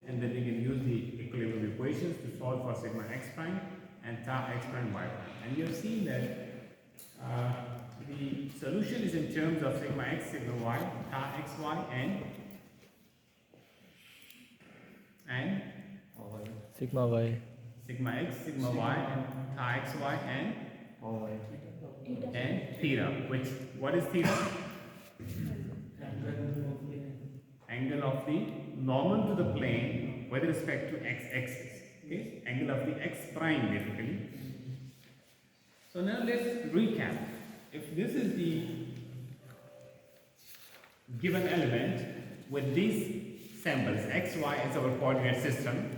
and then we can use the equilibrium equations to solve for sigma x prime and tau x prime y prime. And you have seen that the solution is in terms of sigma x, sigma y, tau x, y, and sigma y, sigma x, sigma y, and tau x, y, and theta. What is theta? Angle of the normal to the plane with respect to x-axis. Okay, angle of the x prime basically. So now let's recap. If this is the given element with these symbols, x, y as our coordinate system,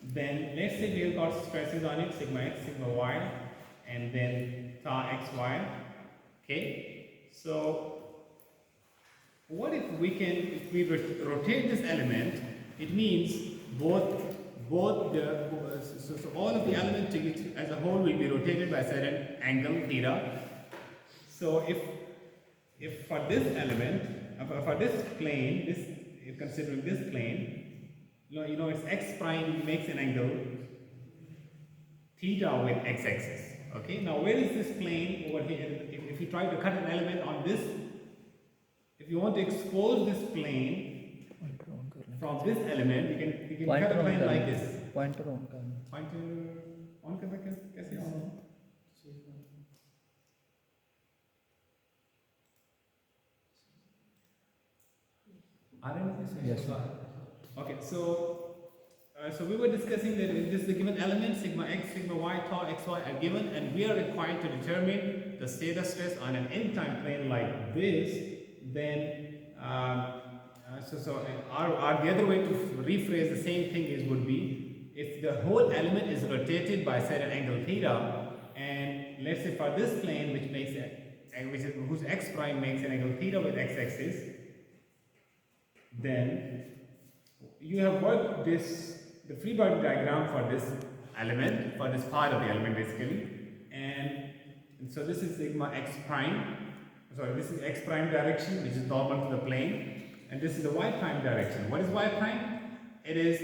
then let's say we have got stresses on it, sigma x, sigma y, and then tau x, y. Okay, so what if we rotate this element? It means all of the elements as a whole will be rotated by a certain angle theta. So if for this element, for this plane, considering this plane, you know its x prime makes an angle theta with x-axis. Okay, now where is this plane over here? If you try to cut an element on this, if you want to expose this plane from this element, you can cut a plane like this. Pointer on करना. Pointer on करना कैसे on? Yes. Okay, so we were discussing that if this is the given element, sigma x, sigma y, tau x, y are given, and we are required to determine the stator stress on an n-time plane like this. Then the other way to rephrase the same thing would be if the whole element is rotated by a certain angle theta, and let's say for this plane whose x prime makes an angle theta with x-axis, then you have worked the free body diagram for this element, for this part of the element basically, and so this is sigma x prime. Sorry, this is x prime direction, which is normal to the plane, and this is the y prime direction. What is y prime? It is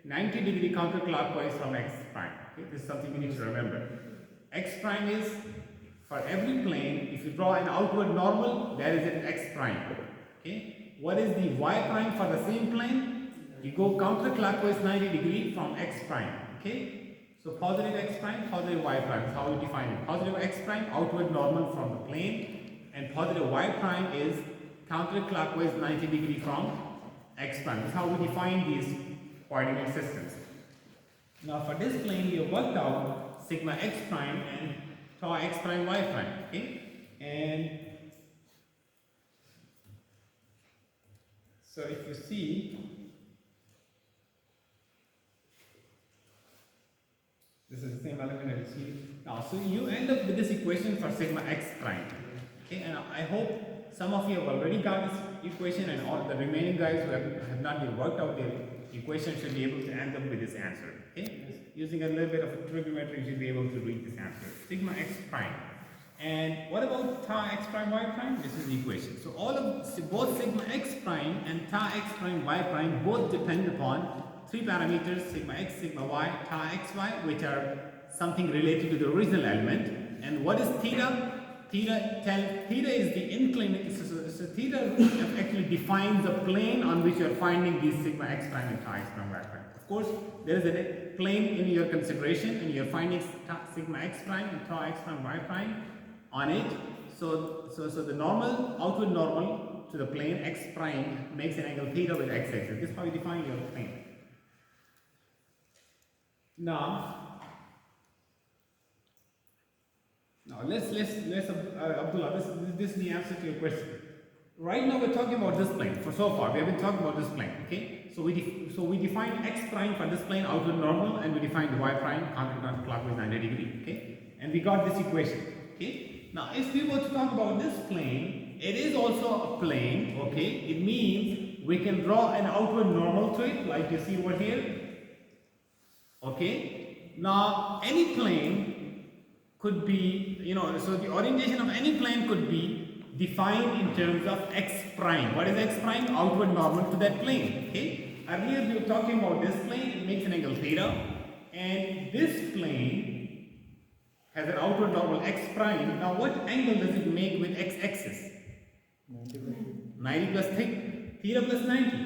90-degree counterclockwise from x prime. Okay? This is something you need to remember. X prime is for every plane. If you draw an outward normal, that is an x prime. Okay? What is the y prime for the same plane? You go counterclockwise 90-degree from x prime. Okay? So positive x prime, positive y prime. That's how we define it. Positive x prime, outward normal from the plane. And positive y prime is counterclockwise 90-degree from x prime. This is how we define these coordinate systems. Now for this plane, we have worked out sigma x prime and tau x prime y prime. Okay, and so if you see, this is the same element that you see now. So you end up with this equation for sigma x prime. Okay, and I hope some of you have already got this equation, and all the remaining guys who have not been worked out their equation should be able to end up with this answer. Okay, using a little bit of trigonometry, you should be able to read this answer. Sigma x prime. And what about tau x prime y prime? This is the equation. So both sigma x prime and tau x prime y prime both depend upon three parameters: sigma x, sigma y, tau x, y, which are something related to the original element. And what is theta? Theta is the inclination. So theta actually defines the plane on which you are finding these sigma x prime and tau x prime y prime. Of course, there is a plane in your consideration, and you are finding sigma x prime and tau x prime y prime on it. So the normal, outward normal to the plane x prime makes an angle theta with x-axis. This is how you define your plane. Now let's Abdullah, this is the answer to your question. Right now we're talking about this plane. For so far we have been talking about this plane. Okay, so we define x prime for this plane, outward normal, and we define y prime counterclockwise 90-degree. Okay, and we got this equation. Okay, now if we were to talk about this plane, it is also a plane. Okay, it means we can draw an outward normal to it, like you see over here. Okay, now any plane could be, so the orientation of any plane could be defined in terms of x prime. What is x prime? Outward normal to that plane. Okay, Earlier we were talking about this plane, it makes an angle theta, and this plane has an outward normal x prime. Now what angle does it make with x-axis? 90 plus theta plus 90.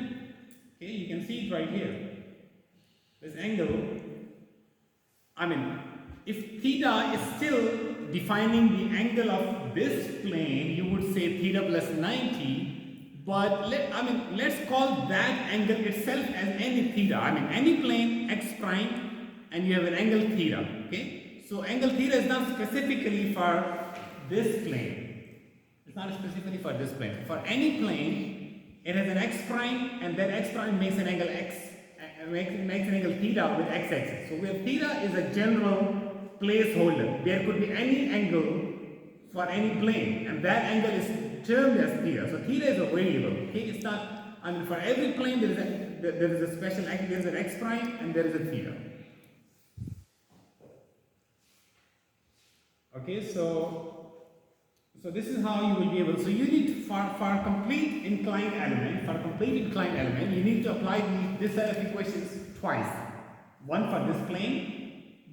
Okay, you can see it right here. This angle, if theta is still defining the angle of this plane, you would say theta plus 90. But let's call that angle itself as any theta. Any plane x prime, and you have an angle theta. Okay, so angle theta is not specifically for this plane. It's not specifically for this plane. For any plane, it has an x prime, and that x prime makes an angle x, makes an angle theta with x-axis. So where theta is a general placeholder, there could be any angle for any plane, and that angle is termed as theta. So theta is a variable. Okay, it's not. For every plane there is a special angle. There is an x prime and there is a theta. Okay, so this is how you will be able. So you need for a complete inclined element, you need to apply this set of equations twice. One for this plane.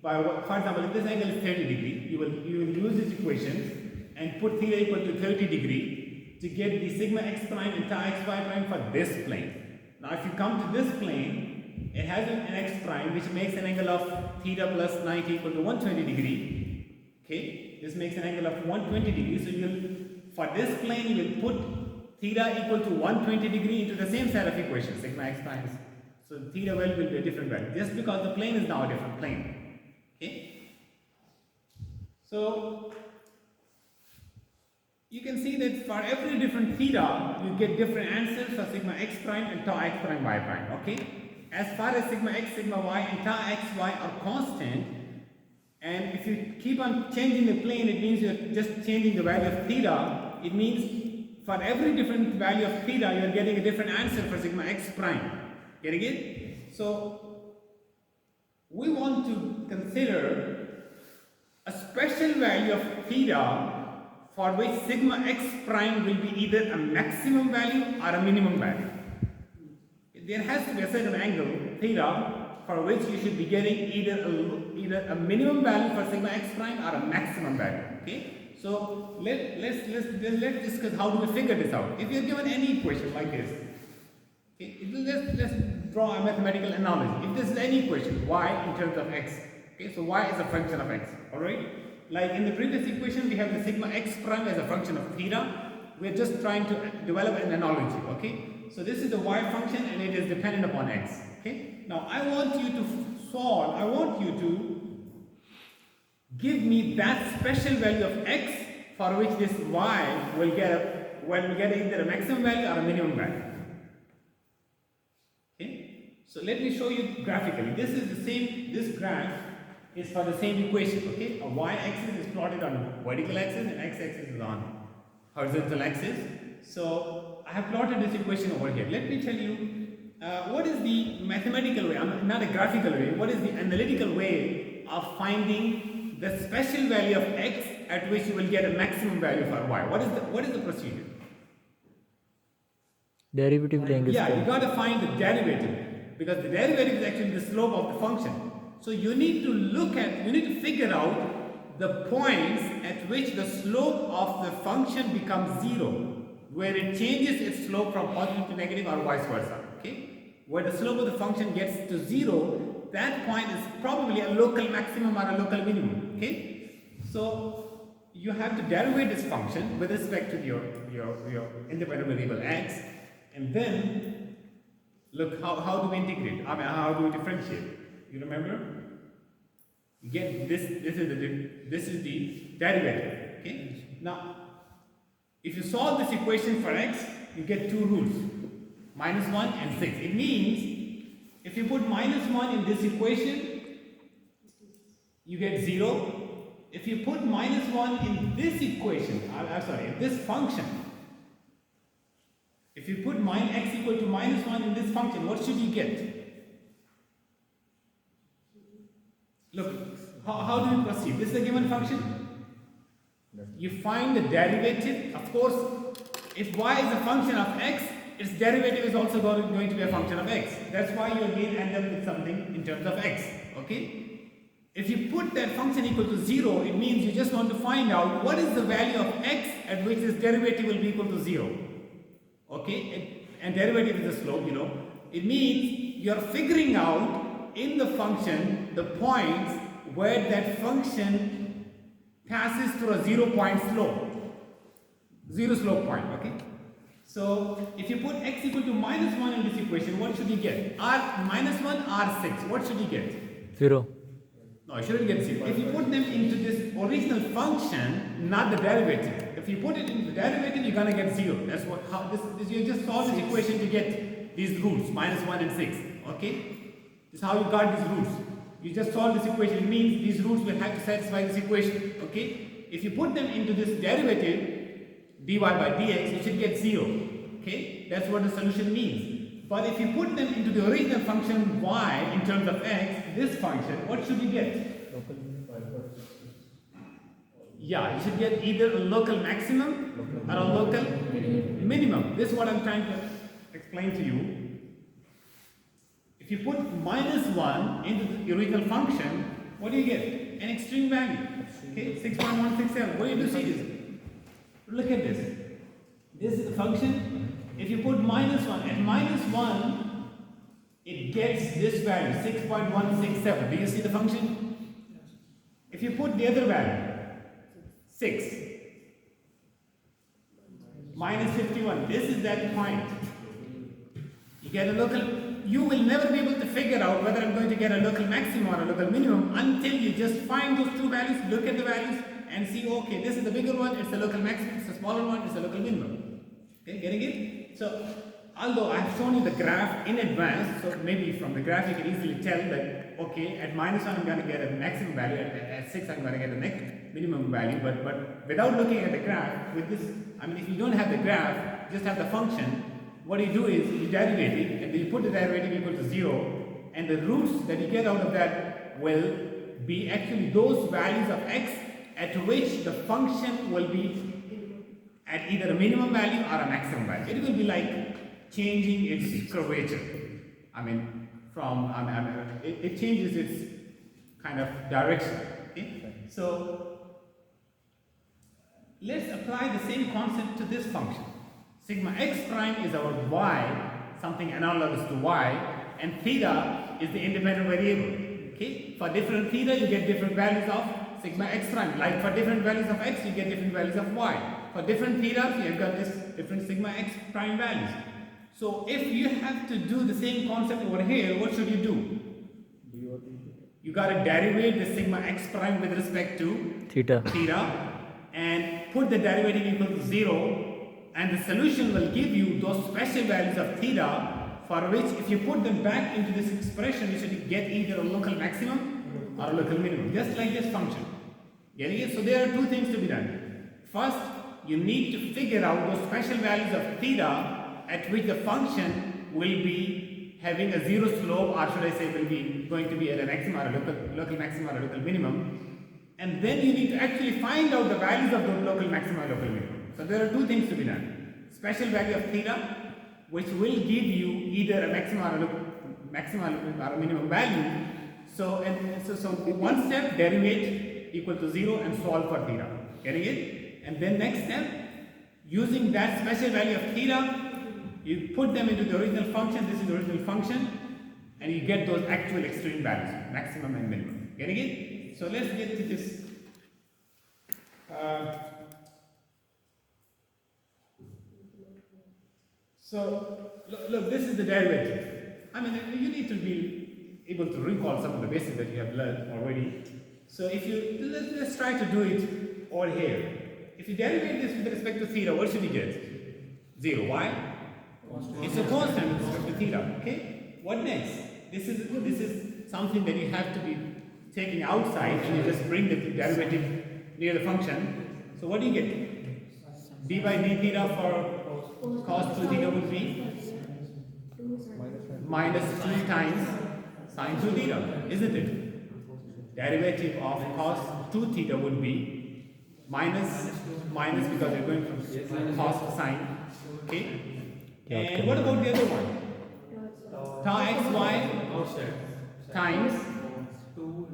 For example, if this angle is 30 degree, you will use these equations and put theta equal to 30 degree to get the sigma x prime and tau xy prime for this plane. Now if you come to this plane, it has an x prime which makes an angle of theta plus 90 equal to 120 degree. Okay, this makes an angle of 120 degree. So for this plane you will put theta equal to 120 degree into the same set of equations, sigma x prime. So theta value will be a different value just because the plane is now a different plane. Okay, so you can see that for every different theta, you get different answers for sigma x prime and tau x prime y prime. Okay, as far as sigma x, sigma y, and tau x y are constant, and if you keep on changing the plane, it means you're just changing the value of theta. It means for every different value of theta, you're getting a different answer for sigma x prime. Getting it? So we want to consider a special value of theta for which sigma x prime will be either a maximum value or a minimum value. There has to be a certain angle, theta, for which you should be getting either a minimum value for sigma x prime or a maximum value. Okay? So let's discuss how do we figure this out. If you're given any equation like this, okay, let's draw a mathematical analogy. If this is any equation, y in terms of x, okay, so y is a function of x, alright? Like in the previous equation, we have the sigma x prime as a function of theta. We're just trying to develop an analogy, okay? So this is the y function and it is dependent upon x, okay? Now I want you to give me that special value of x for which this y will get either a maximum value or a minimum value. Okay? So let me show you graphically. This is the same, this graph is for the same equation, okay? A y-axis is plotted on vertical axis and x-axis is on horizontal axis. So I have plotted this equation over here. Let me tell you what is the mathematical way, not a graphical way, what is the analytical way of finding the special value of x at which you will get a maximum value for y. What is the procedure? Derivative लेंगे Yeah, इसका. you got to find the derivative because the derivative is actually the slope of the function. So you need to figure out the points at which the slope of the function becomes 0, where it changes its slope from positive to negative or vice versa. Okay? Where the slope of the function gets to 0, that point is probably a local maximum or a local minimum. Okay? So you have to derivate this function with respect to your independent variable x, and then look how do we integrate? How do we differentiate? You remember? You get this is the derivative. Okay? Now, if you solve this equation for x, you get two rules, -1 and 6. It means if you put -1 in this equation, you get 0. If you put -1 in this equation, in this function, if you put x equal to -1 in this function, what should you get? Look, how do we proceed? This is a given function. You find the derivative. Of course, if y is a function of x, its derivative is also going to be a function of x. That's why you again end up with something in terms of x. Okay? If you put that function equal to 0, it means you just want to find out what is the value of x at which this derivative will be equal to 0. Okay? And derivative is the slope, you know. It means you are figuring out in the function the points where that function passes through a 0-point slope. 0 slope point, okay? So if you put x equal to -1 in this equation, what should you get? -1, R6, what should you get? 0. No, you shouldn't get 0. If you put them into this original function, not the derivative. If you put it into the derivative, you're gonna get 0. That's what, how this you just solve this equation to get these roots, -1 and 6, okay? This is how you got these roots. You just solve this equation, it means these roots will have to satisfy this equation, okay? If you put them into this derivative, dy by dx, you should get 0, okay? That's what the solution means. But if you put them into the original function y in terms of x, this function, what should you get? Yeah, you should get either a local maximum or a local minimum. This is what I'm trying to explain to you. If you put -1 into the original function, what do you get? An extreme value. Okay, 6.167. What do you do? See this? Look at this. This is the function. If you put -1, at -1, it gets this value, 6.167. Do you see the function? If you put the other value, 6, -51, this is that point. You get a local, you will never be able to figure out whether I'm going to get a local maximum or a local minimum until you just find those two values, look at the values, and see, okay, this is the bigger one, it's the local maximum, it's the smaller one, it's the local minimum. Okay, getting it? So, although I have shown you the graph in advance, so maybe from the graph you can easily tell that, okay, at -1 I'm going to get a maximum value, at 6 I'm going to get a minimum value, but without looking at the graph, with this, I mean, if you don't have the graph, just have the function, what you do is you derivate it, and then you put the derivative equal to 0, and the roots that you get out of that will be actually those values of x at which the function will be at either a minimum value or a maximum value. It will be like changing its curvature. I mean, it changes its kind of direction. Okay? So, let's apply the same concept to this function. Sigma x prime is our y, something analogous to y, and theta is the independent variable. Okay? For different theta, you get different values of sigma x prime. Like for different values of x, you get different values of y. For different thetas, you have got this different sigma x prime values. So if you have to do the same concept over here, what should you do? You got to derivate the sigma x prime with respect to Theta. And put the derivative equal to 0, and the solution will give you those special values of theta, for which if you put them back into this expression, you should get either a local maximum or a local minimum, just like this function. Getting it? So there are two things to be done. First, you need to figure out those special values of theta at which the function will be having a 0 slope, or should I say will be going to be at a maximum or a local maximum or a local minimum. And then you need to actually find out the values of the local maximum or local minimum. So there are two things to be done. Special value of theta, which will give you either a maximum or a minimum value. So one step, derivate equal to 0 and solve for theta. Getting it? And then next step, using that special value of theta, you put them into the original function. This is the original function, and you get those actual extreme values, maximum and minimum. Getting it? So let's get to this. So look, this is the derivative. I mean, you need to be able to recall some of the basics that you have learned already. So if you let's try to do it over here. If you derivate this with respect to theta, what should you get? 0. Why? It's a constant with respect to theta. Okay. What next? This is something that you have to be taking outside, and you just bring the derivative near the function. So what do you get? d by d theta for cos 2 theta would be minus 2 times sin 2 theta, isn't it? Derivative of cos 2 theta would be minus because we're going from cos to sin. Okay. And what about the other one? Tau xy times 2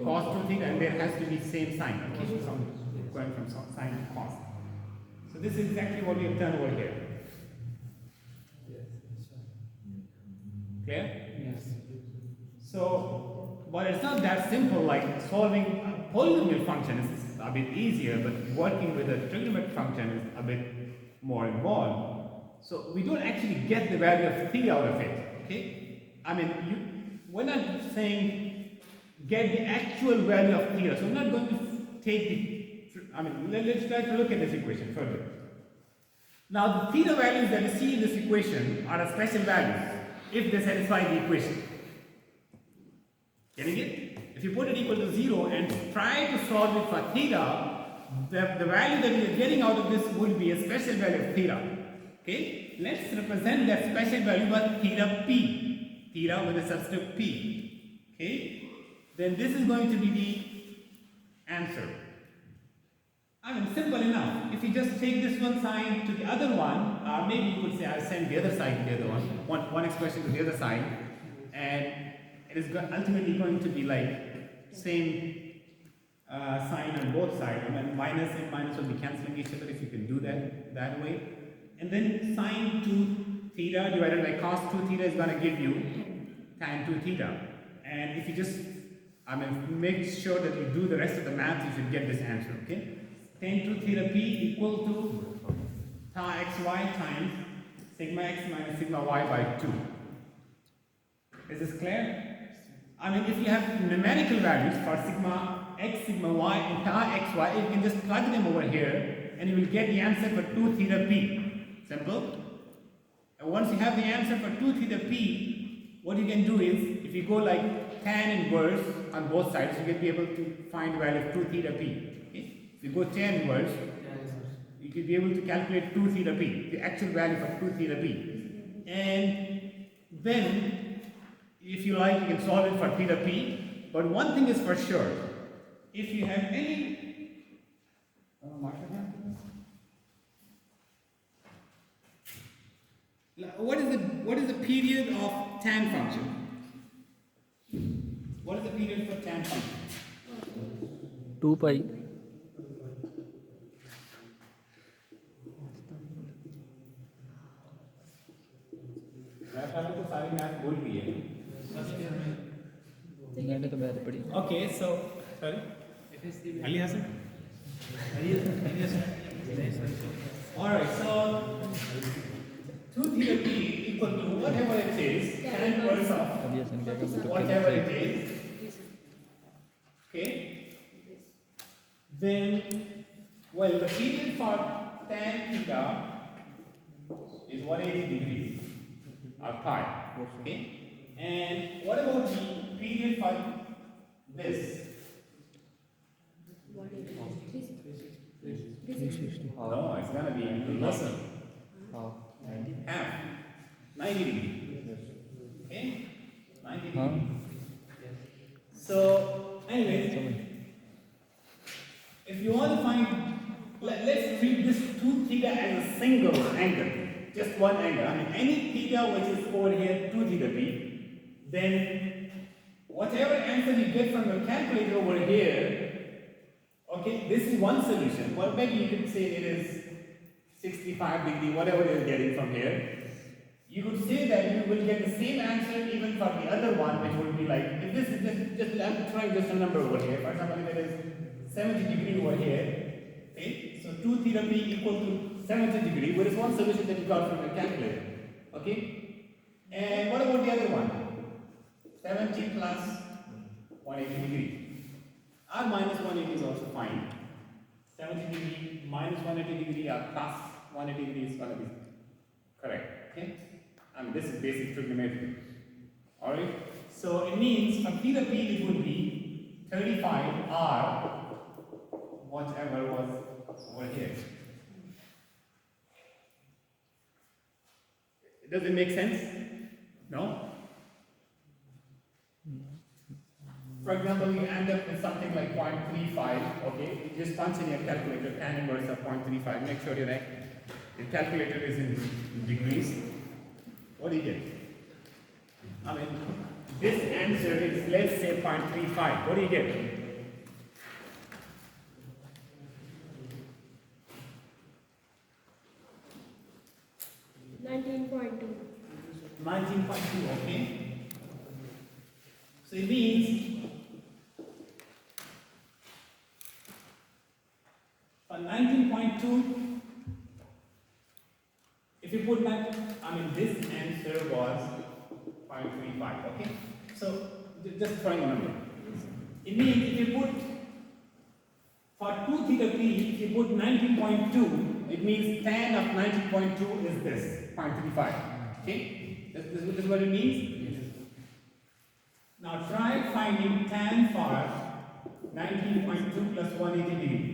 cos 2 theta, and there has to be same sign, okay? From going from sine to cos. So this is exactly what we have done over here. Clear? Yes. So, but it's not that simple like solving a polynomial function is a bit easier, but working with a trigonometric function is a bit more involved. So we don't actually get the value of theta out of it, okay? I mean, we're not saying get the actual value of theta, so we're not going to take let's try to look at this equation further. Now the theta values that you see in this equation are a special values if they satisfy the equation. Getting it? If you put it equal to 0 and try to solve it for theta, the value that you're getting out of this would be a special value of theta. Okay? Let's represent that special value by theta p. Theta with a subscript p. Okay? Then this is going to be the answer. I mean, simple enough. If you just take this one side to the other one, maybe you could say I'll send the other side to the other one expression to the other side, and it is ultimately going to be like same sign on both sides. I mean, minus and minus will be cancelling each other if you can do that way. And then sine 2 theta divided by cos 2 theta is going to give you tan 2 theta. And if you just, make sure that you do the rest of the math, you should get this answer, okay? Tan 2 theta p equal to tau xy times sigma x minus sigma y by 2. Is this clear? If you have numerical values for sigma x, sigma y, and tau xy, you can just plug them over here and you will get the answer for 2 theta p. Simple. And once you have the answer for 2 theta p, what you can do is, if you go like tan inverse on both sides, you can be able to find the value of 2 theta p. Okay? If you go tan inverse, you can be able to calculate 2 theta p, the actual value for 2 theta p. And then, if you like, you can solve it for theta p. But one thing is for sure, if you have any what is the period of tan function? What is the period for tan function? 2 pi. तो सारी math भूल गई है. मैंने तो math पढ़ी. Okay, so sorry. Ali Hassan. All right, so 2 theta p equal to whatever it is, tan inverse of whatever it is. Okay. Then, well, the period for tan theta is 180 degrees or pi. Okay. And what about the period for this? No, it's gonna be lesser. Half. 90 degrees. Okay? 90 degrees. So, anyway, if you want to find, let's treat this 2 theta as a single angle. Just one angle. Any theta which is over here 2 theta p, then whatever answer you get from your calculator over here, okay, this is one solution. Well, maybe you could say it is 65 degree, whatever you're getting from here. You could say that you will get the same answer even for the other one, which would be like, if this is just I'm trying just a number over here. For example, if it is 70 degree over here, okay, so 2 theta p equal to 70 degree, where is one solution that you got from your calculator, okay? And what about the other one? 70 plus 180 degree. Or minus 180 is also fine. 70 degree minus 180 degree or plus 180 degree is going to be correct, okay? This is basic trigonometry. Alright? So it means for theta p it would be 35 or whatever was over here. Does it make sense? No? For example, you end up with something like 0.35, okay? You just punch in your calculator tan inverse of 0.35, make sure you're The calculator is in degrees. What do you get? I mean, this answer is, let's say, 0.35. What do you get? 19.2. 19.2, okay? So it means for 19.2, if you put that, I mean, this answer was 0.35, okay? So just throwing a number. It means if you put for 2 theta p, if you put 19.2, it means tan of 19.2 is this, 0.35. Okay? This is what it means? Now try finding tan for 19.2 plus 180 degree.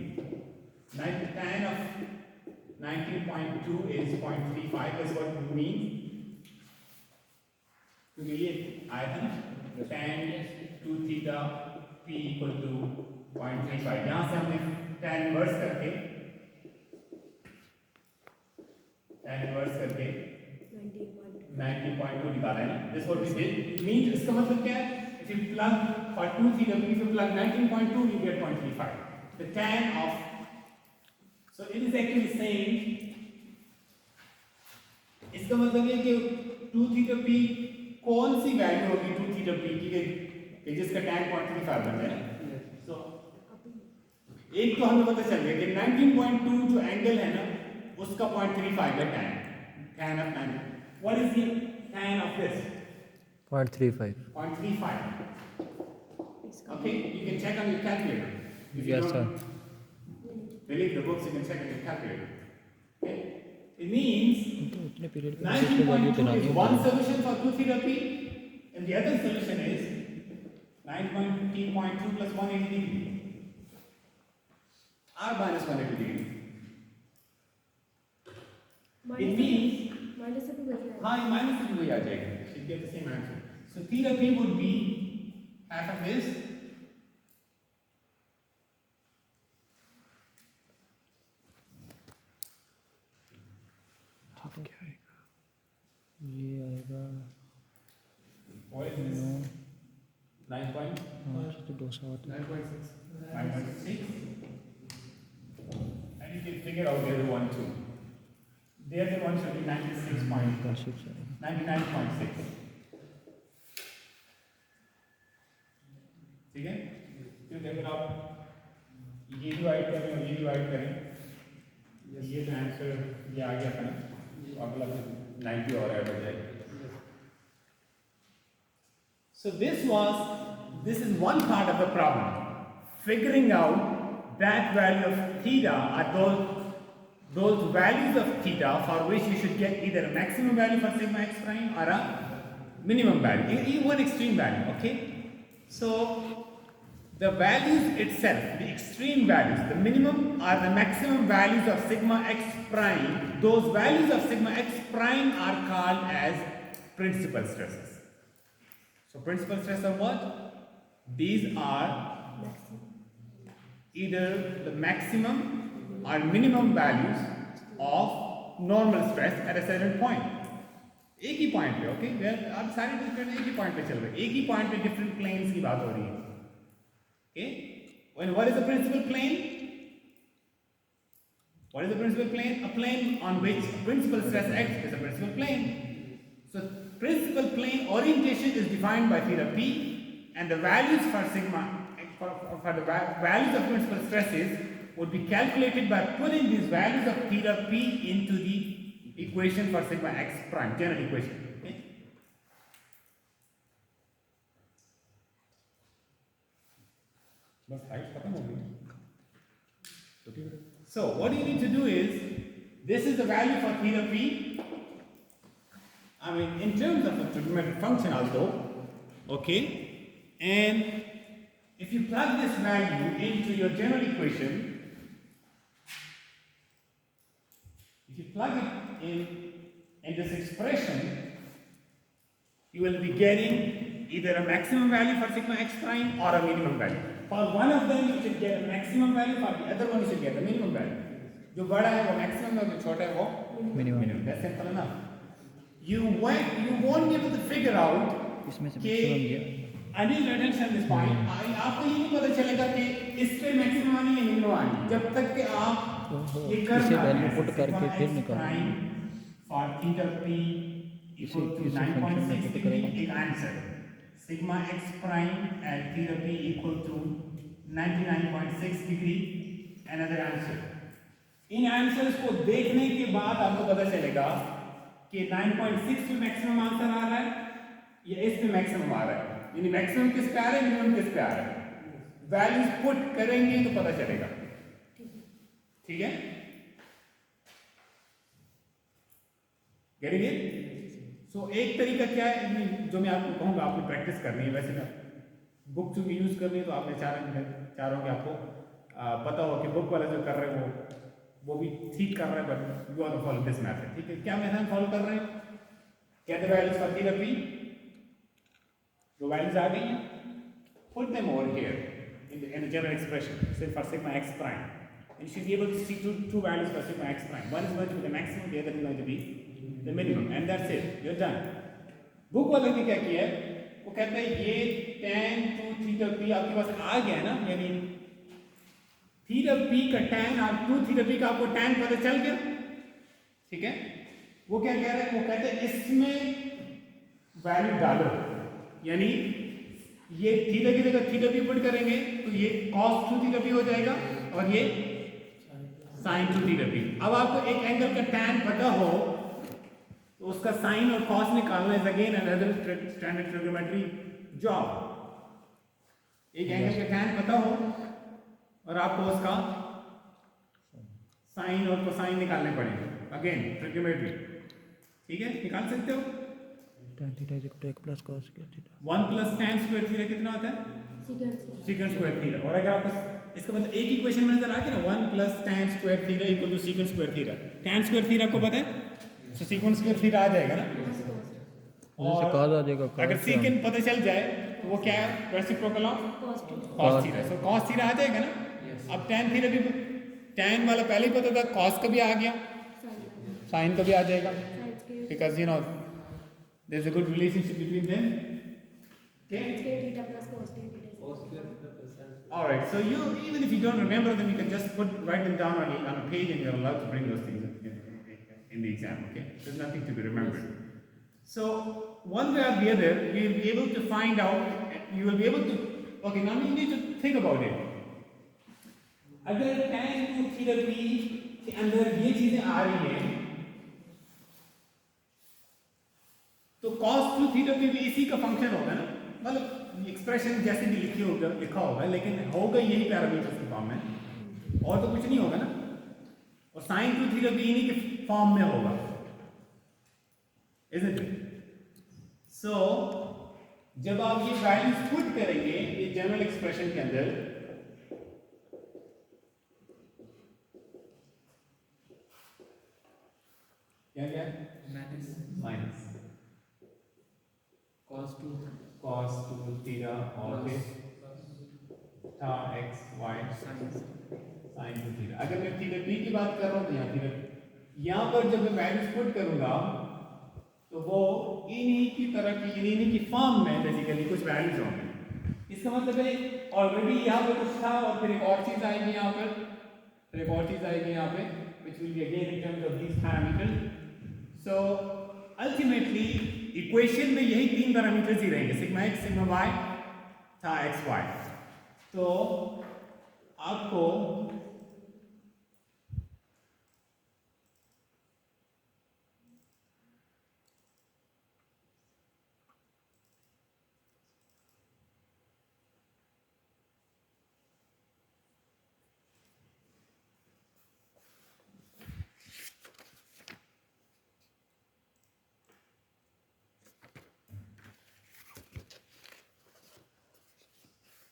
Tan of 19.2 is 0.35 is what it means. क्योंकि ये आया था ना tan 2 theta p equal to 0.35. यहाँ से हमने tan inverse करके 90.2 निकाला है ना. This is what we did. It means इसका मतलब क्या है? If you plug for 2 theta p, if you plug 19.2, you get 0.35. The tan of, so it is actually saying, इसका मतलब ये कि 2 theta p कौन सी वैल्यू होगी 2 theta p की जिसका tan 0.35 बन जाए. So एक तो हमें पता चल गया कि 19.2 जो एंगल है ना उसका 0.35 है tan of 90. What is the tan of this? 0.35. 0.35. Okay, you can check on your calculator. If you Yes, sir. don't believe the books, you can check on your calculator. Okay, it means तो उतने period में इसके value 19.2 is बनानी one होगी. solution for 2 theta p, and the other solution is 19.2 plus 180 degree. R minus 180 degree. It means minus से भी बच रहा हाँ, minus से भी वही आ जाएगा. You get the same answer. So theta p would be half of this. ये आएगा What is this? 9 point? तो 200 9.6. 9.6. And you can figure out the other one too. The other one should be 96.6. 99.6. ठीक है? फिर अगर आप ये divide करें और ये डिवाइड करें, ये जो आंसर ये आ गया था ना, तो अगला 90 और ऐड हो जाएगा. So this is one part of the problem. Figuring out that value of theta are those values of theta for which you should get either a maximum value for sigma x prime or a minimum value, one extreme value, okay? So the values itself, the extreme values, the minimum or the maximum values of sigma x prime, those values of sigma x prime are called as principal stresses. So principal stress are what? These are either the maximum or minimum values of normal stress at a certain point. एक ही point पे, okay? आप सारे different एक ही point पे चल रहे हैं, एक ही पॉइंट पे डिफरेंट प्लेन्स की बात हो रही है. Okay? When what is the principal plane? What is the principal plane? A plane on which principal stress acts is a principal plane. So principal plane orientation is defined by theta p, and the values for sigma for the values of principal stresses would be calculated by putting these values of theta p into the equation for sigma x prime, general equation. Okay? So what you need to do is, this is the value for theta p. I mean, in terms of a trigonometric function also, okay? And if you plug this value into your general equation, if you plug it in this expression, you will be getting either a maximum value for sigma x prime or a minimum value. For one of them you should get a maximum value, for the other one you should get a minimum value. जो बड़ा है वो maximum है, जो छोटा है वो Minimum. That's simple enough. You won't be able to figure out इसमें से कि maximum दिया अनिल रिटेंशन दिस पॉइंट आपको ये नहीं पता चलेगा कि इस पे मैक्सिमम आनी है मिनिमम आनी, जब तक कि आप ये कर इसे ना वैल्यू लें। पुट करके Sigma फिर x निकाल prime for theta p equal to इसे फंक्शन में 9.6 पुट degree करेगा एक answer. Sigma x prime at theta p equal to 99.6 degree another answer। In answers को देखने के बाद आपको पता चलेगा कि 9.6 पे मैक्सिमम आंसर आ रहा है या इस पे मैक्सिमम आ रहा है, यानी मैक्सिमम किस पे आ रहा है, मिनिमम किस पे आ रहा है। वैल्यूज पुट करेंगे तो पता चलेगा, ठीक है। Getting it? सो एक तरीका क्या है जो मैं आपको कहूँगा, आपको प्रैक्टिस करनी है। वैसे मैं बुक चूंकि यूज करनी है तो आप मैं चाह रहा हूँ कि आपको पता हो कि बुक वाला जो कर रहे हैं वो भी ठीक कर रहे हैं, but you are follow this method, ठीक है। क्या मेथड फॉलो कर रहे हैं, क्या the values for theta p, जो वैल्यूज आ गई हैं, put them over here in the general expression, say for sigma x prime, and you should be able to see two values for sigma x prime. One is going to be the maximum, the other is going to be the minimum, and that's it, you're done। Book वाले ने क्या किया है, वो कहता है ये tan 2 theta p आपके पास आ गया ना, यानी थीटा p का tan और 2 थीटा p का आपको tan पता चल गया, ठीक है। वो क्या कह रहा है, वो कहते हैं इसमें वैल्यू डालो, यानी ये थीटा की जगह थीटा p पुट करेंगे तो ये cos 2 थीटा p हो जाएगा और ये sin 2 थीटा p। अब आपको एक एंगल का tan पता हो तो उसका sin और cos निकालना is again another standard trigonometry job. एक एंगल का tan पता हो और आपको उसका sin और cosine निकालने पड़ेंगे, अगेन ट्रिग्नोमेट्री, ठीक है, निकाल सकते हो। tan theta is equal to 1 plus cos theta 1 plus tan square theta कितना होता है, secant स्क्वायर थीटा। और अगर आपको इसका मतलब एक ही क्वेश्चन में नजर आ गया ना, 1 plus tan square theta equal to secant square theta. tan square theta आपको पता है, तो secant स्क्वायर थीटा आ जाएगा ना। और cos आ जाएगा, अगर secant पता चल जाए तो वो क्या है, reciprocal of cos theta, so cos theta आ जाएगा ना। अब tan थीटा भी, tan वाला पहले ही पता था, cos का भी आ गया, sin का भी आ जाएगा, because you know there is a good relationship between them, okay। All right, so you, even if you don't remember them, you can just write them down on a page, and you're allowed to bring those things in the exam, okay? There's nothing to be remembered. So one way or the other, you will be able to find out, you will be able to, okay, now you need to think about it। अगर tan 2 theta p के अंदर ये चीजें आ रही हैं तो cos 2 theta p भी इसी का फंक्शन होगा ना, मतलब एक्सप्रेशन जैसे भी लिखा होगा, लेकिन होगा यही पैरामीटर्स के फॉर्म में, और तो कुछ नहीं होगा ना। और sin 2 थीटा भी इन्हीं के फॉर्म में होगा, isn't it? So जब आप ये वैल्यूज पुट करेंगे ये जनरल एक्सप्रेशन के अंदर, क्या क्या माइनस cos 2 थीटा और फिर था x y sin 2 थीटा। अगर मैं थीटा p की बात कर रहा हूँ तो यहाँ पर जब मैं वैल्यूज पुट करूंगा तो वो इन्हीं की तरह की, इन्हीं की फॉर्म में बेसिकली कुछ वैल्यूज होंगे। इसका मतलब है ऑलरेडी यहाँ पे कुछ था और फिर एक और चीज आएगी यहाँ पर, फिर एक और चीज आएगी यहाँ पे, which will be again in terms of these parameters। So ultimately equation में यही तीन पैरामीटर्स ही रहेंगे, सिग्मा x, सिग्मा y था एक्स वाई। तो आपको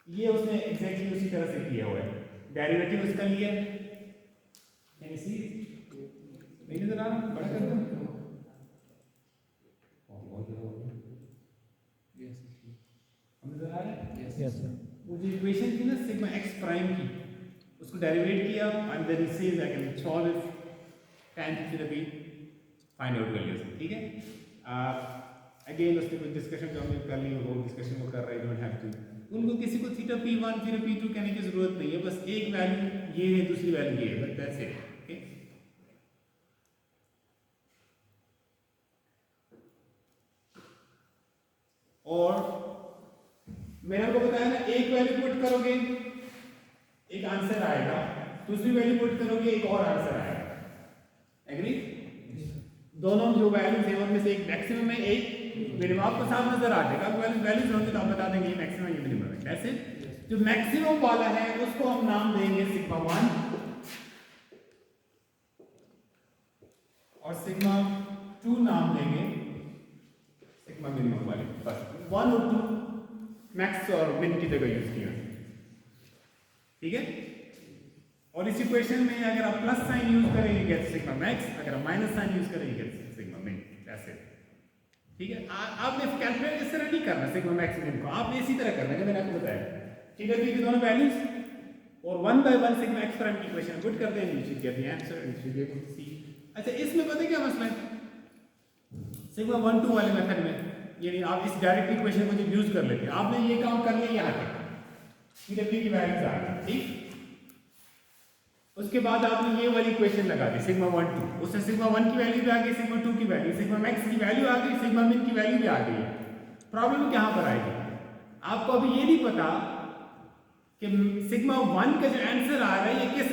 ये उसने एग्जैक्टली उसी तरह से किया हुआ है, डेरिवेटिव उसका लिया है, कैन यू सी, नहीं नजर आ रहा, बड़ा कर दो, नजर आ रहा है, यस सर। वो जो इक्वेशन थी ना सिग्मा एक्स प्राइम की, उसको डेरिवेट किया and then he says I can solve it tan theta p find out कर लिया, ठीक है। अगेन उसने कुछ डिस्कशन जो हमने कर ली वो डिस्कशन वो कर रहे हैं, डोंट हैव टू, उनको किसी को थीटा p1 थीटा p2 कहने की जरूरत नहीं है, बस एक वैल्यू ये है दूसरी वैल्यू ये है, बस दैट्स इट, ओके। और मैंने आपको बताया ना, एक वैल्यू पुट करोगे एक आंसर आएगा, दूसरी वैल्यू पुट करोगे एक और आंसर आएगा, एग्री। दोनों जो वैल्यूज हैं उनमें से एक मैक्सिमम है एक मिनिमम, आपको साफ नजर आ जाएगा, वैल्यूज होंगे तो आप बता देंगे ये मैक्सिमम ये मिनिमम है। ऐसे जो मैक्सिमम वाला है उसको हम नाम देंगे सिग्मा 1 और सिग्मा 2 नाम देंगे सिग्मा मिनिमम वाले, बस 1 और 2 मैक्स और मिन की जगह यूज किया, ठीक है। और इस इक्वेशन में अगर आप प्लस साइन यूज करेंगे गेट सिग्मा मैक्स, अगर आप माइनस साइन यूज करेंगे गेट सिग्मा मिन, ऐसे, ठीक है। आपने कैलकुलेट इस तरह नहीं करना सिग्मा मैक्स मिन को, आपने इसी तरह करना है मैंने आपको बताया, ठीक है। कि दोनों वैल्यूज और 1 by 1 सिग्मा एक्स प्राइम की इक्वेशन पुट कर देंगे, you should get the answer and you should be able to see. अच्छा, इसमें पता है क्या मसला है, सिग्मा 1 2 वाले मेथड में, यानी आप इस डायरेक्ट इक्वेशन को जब यूज कर लेते हैं, आपने ये काम कर लिया यहाँ तक, थीटा p की वैल्यूज आ गई, ठीक। उसके बाद आपने ये वाली इक्वेशन लगा दी सिग्मा 1 2, उससे सिग्मा 1 की वैल्यू भी आ गई, सिग्मा 2 की वैल्यू, सिग्मा मैक्स की वैल्यू आ गई, सिग्मा मिन की वैल्यू भी आ गई। प्रॉब्लम कहाँ पर आएगी, आपको अभी ये नहीं पता कि सिग्मा 1 का जो आंसर आ रहा है ये किस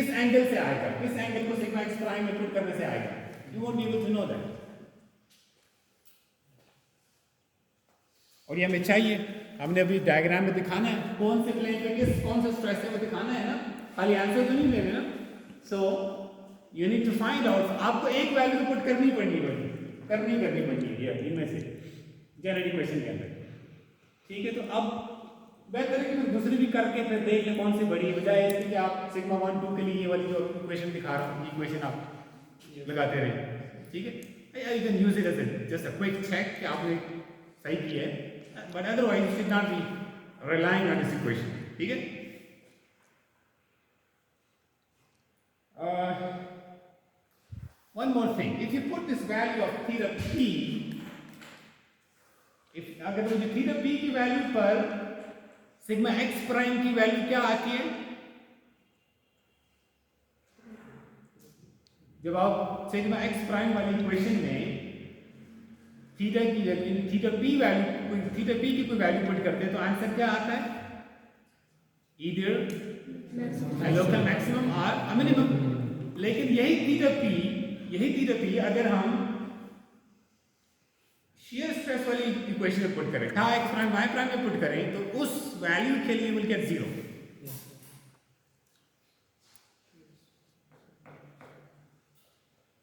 एंगल से आएगा, किस एंगल को सिग्मा एक्स प्राइम में पुट करने से आएगा, you won't be able to know that. और ये हमें चाहिए, हमने अभी डायग्राम में दिखाना है कौन से प्लेन पे कौन सा स्ट्रेस है वो दिखाना है ना, खाली आंसर तो नहीं लेने ना। So you need to find out, आपको एक वैल्यू तो पुट करनी पड़नी है इनमें से जनरल इक्वेशन के अंदर, ठीक है। तो अब बेहतर है कि मैं दूसरी भी करके फिर देख लें कौन सी बड़ी है, बजाय इसके कि आप सिग्मा 1 2 के लिए ये वाली जो इक्वेशन दिखा रहा हूँ इक्वेशन आप लगाते रहे, ठीक है। You can use it as just a quick check कि आपने सही किया है, but otherwise you should not be relying on this equation, ठीक है। One more thing, if you put this value of theta p, अगर मुझे थीटा p की वैल्यू पर सिग्मा x प्राइम की वैल्यू क्या आती है, जब आप सिग्मा x प्राइम वाली इक्वेशन में थीटा की थीटा p की कोई वैल्यू पुट करते हैं तो आंसर क्या आता है, ईदर लोकल मैक्सिमम और मिनिमम। लेकिन यही थीटा p अगर हम shear स्ट्रेस वाली इक्वेशन में पुट करें, था x प्राइम y प्राइम में पुट करें, तो उस वैल्यू के लिए विल गेट 0,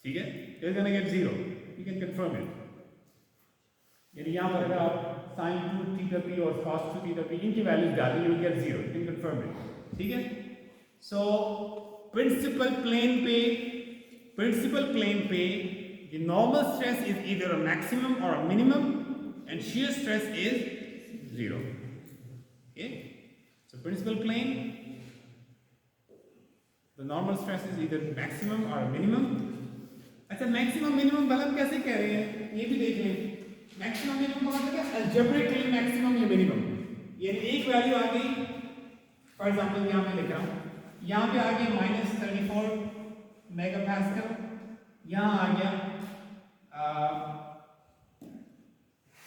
ठीक है। It is gonna get 0, you can confirm it. यानी यहाँ पर अगर आप sin 2 थीटा p और cos 2 थीटा p इनकी वैल्यूज डालें, you will get 0, you can confirm it, ठीक है। सो प्रिंसिपल प्लेन पे the normal stress is either a maximum or a minimum and shear stress is 0, okay. So principal plane, the normal stress is either maximum or a minimum। अच्छा, maximum minimum भला हम कैसे कह रहे हैं ये भी देख लें। मैक्सिमम मिनिमम का मतलब क्या, अलजेब्रिकली मैक्सिमम या मिनिमम, यानी एक वैल्यू आ गई, फॉर एग्जांपल यहाँ मैं लिख रहा हूँ, यहाँ पे आ गया -34 मेगापास्कल, यहाँ आ गया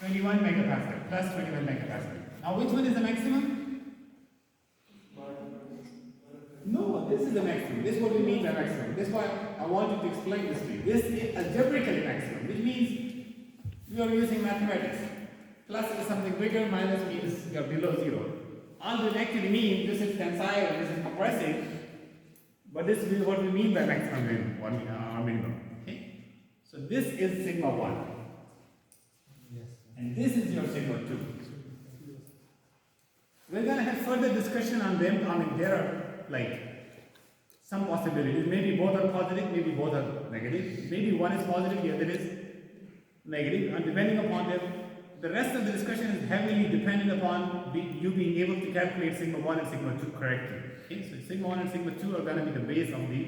21 megapascal plus 21 megapascal. Now which one is the maximum? No, this is the maximum. This is what we mean by maximum. This is why I wanted to explain this to you. This is algebraically maximum, which means we are using mathematics. Plus is something bigger, minus means you are below 0. On will actually mean this is tensile and this is compressive, but this is what we mean by maximum minimum. Okay? So this is sigma 1. And this is your sigma 2. We're going to have further discussion on them. I mean, there are like some possibilities. Maybe both are positive, maybe both are negative. Maybe one is positive, the other is negative. And depending upon them, the rest of the discussion is heavily dependent upon you being able to calculate sigma 1 and sigma 2 correctly. Okay? So sigma 1 and sigma 2 are going to be the base of the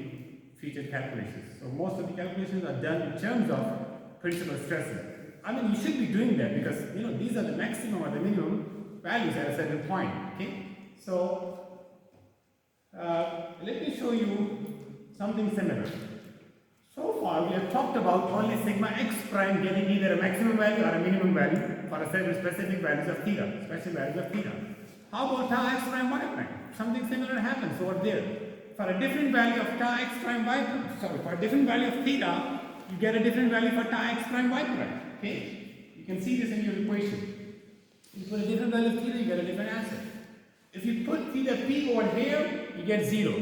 featured calculations. So most of the calculations are done in terms of principal stresses. I mean, you should be doing that because these are the maximum or the minimum values at a certain point. Okay, so let me show you something similar. So far, we have talked about only sigma x prime getting either a maximum value or a minimum value for a certain specific values of theta, special values of theta. How about tau x prime y prime? Something similar happens over there. For a different value of tau x prime y prime, for a different value of theta, you get a different value for tau x prime y prime. Okay? You can see this in your equation. You put a different value of theta, you get a different answer. If you put theta p over here, you get 0.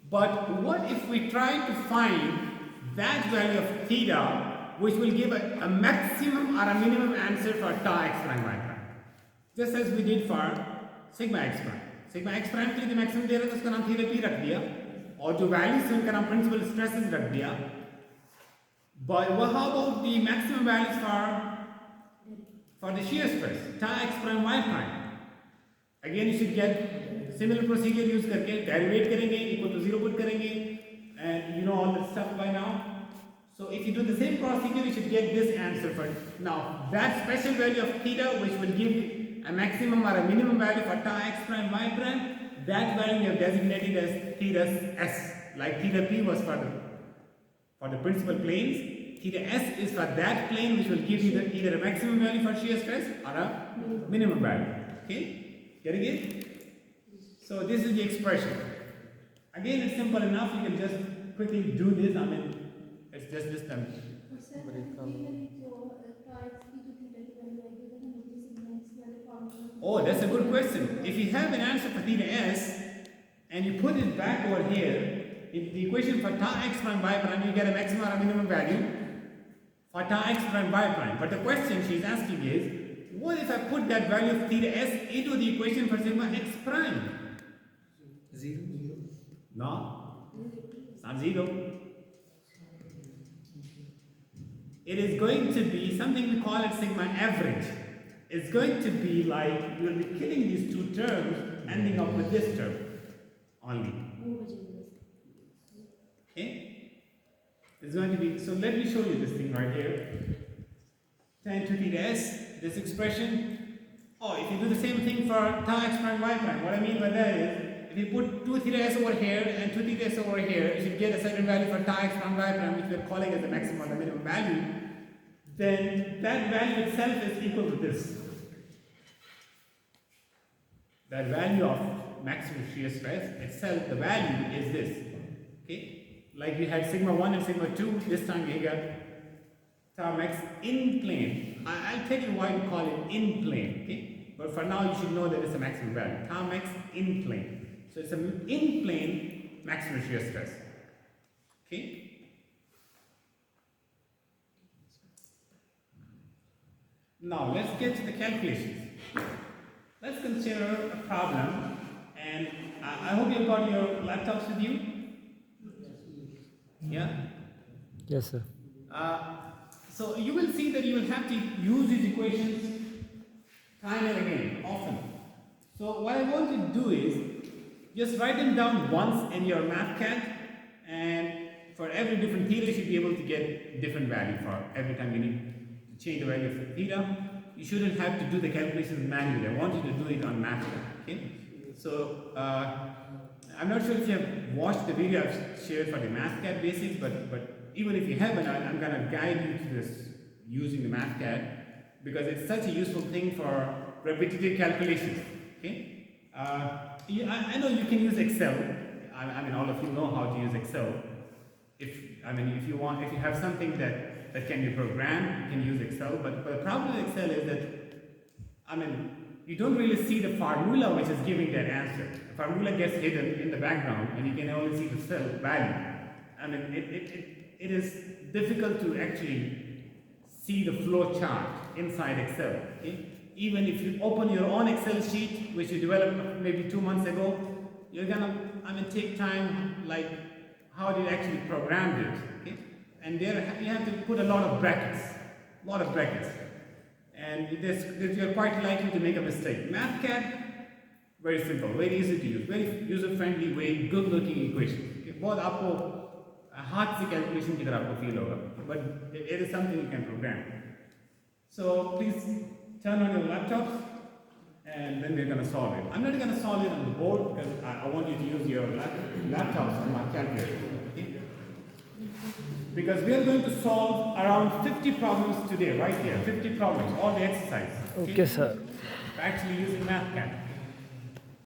But what if we try to find that value of theta which will give a maximum or a minimum answer for tau x prime y prime? Just as we did for sigma x prime. Sigma x prime के लिए जो maximum दे रहा था उसका नाम theta p रख दिया और जो values थे उनका नाम principal stresses रख दिया. But how about the maximum values for the shear stress tau x prime y prime? Again, you should get similar procedure use करके derivate करेंगे, equal to 0 put करेंगे, and you know all that stuff by now. So if you do the same procedure, you should get this answer for now. That special value of theta, which will give a maximum or a minimum value for tau x prime y prime, that value we have designated as theta s. Like theta p was for the principal planes, theta s is for that plane which will give you either a maximum value for shear stress or a minimum value. Okay. Getting it? So this is the expression. Again, it's simple enough. You can just quickly do this. I mean, it's just this time. Oh, that's a good question. If you have an answer for theta s and you put it back over here, in the equation for tau x prime y prime, you get a maximum or a minimum value for tau x prime y prime. But the question she's asking is, what if I put that value of theta s into the equation for sigma x prime? 0. No, it's not 0. It is going to be something we call it sigma average. It's going to be like you'll be killing these two terms, ending up with this term only. Okay? It's going to be, so let me show you this thing right here. Tan 2 theta s, this expression. Oh, if you do the same thing for tau x prime y prime, what I mean by that is, if you put 2 theta s over here and 2 theta s over here, you should get a certain value for tau x prime y prime, which we're calling as the maximum or the minimum value, then that value itself is equal to this. That value of maximum shear stress itself, the value is this. Okay? Like we had sigma 1 and sigma 2, this time we got tau max in plane. I'll tell you why we call it in plane. Okay? But for now, you should know that it's a maximum value. Tau max in plane. So it's an in plane maximum shear stress. Okay? Now let's get to the calculations. Let's consider a problem, and I hope you've got your laptops with you. Yeah? Yes, sir. So you will see that you will have to use these equations time and again, often. So what I want you to do is just write them down once in your math cat, and for every different theta you should be able to get different value for every time you need to change the value of theta. You shouldn't have to do the calculations manually. I want you to do it on math cat. Okay? So I'm not sure if you have watched the video I've shared for the math cat basics, but even if you haven't, I'm going to guide you to this using the math cat because it's such a useful thing for repetitive calculations. Okay? I know you can use Excel. I mean, all of you know how to use Excel. If you have something that can be programmed, you can use Excel. But the problem with Excel is that, you don't really see the formula which is giving that answer. The formula gets hidden in the background, and you can only see the cell value. It is difficult to actually see the flow chart inside Excel. Okay? Even if you open your own Excel sheet, which you developed maybe 2 months ago, you're gonna, take time, like how do you actually program it, okay? And there you have to put a lot of brackets, and you're quite likely to make a mistake. MathCAD, very simple, very easy to use, very user-friendly way, good-looking equations. Okay? बहुत आपको हाथ से calculation की तरह आपको feel होगा, but it is something you can program. So please turn on your laptops and then we're going to solve it. I'm not going to solve it on the board because I want you to use your laptops and not calculator. Okay? Because we are going to solve around 50 problems today, right here. 50 problems, all the exercises. Okay, sir. We're actually using MathCAD.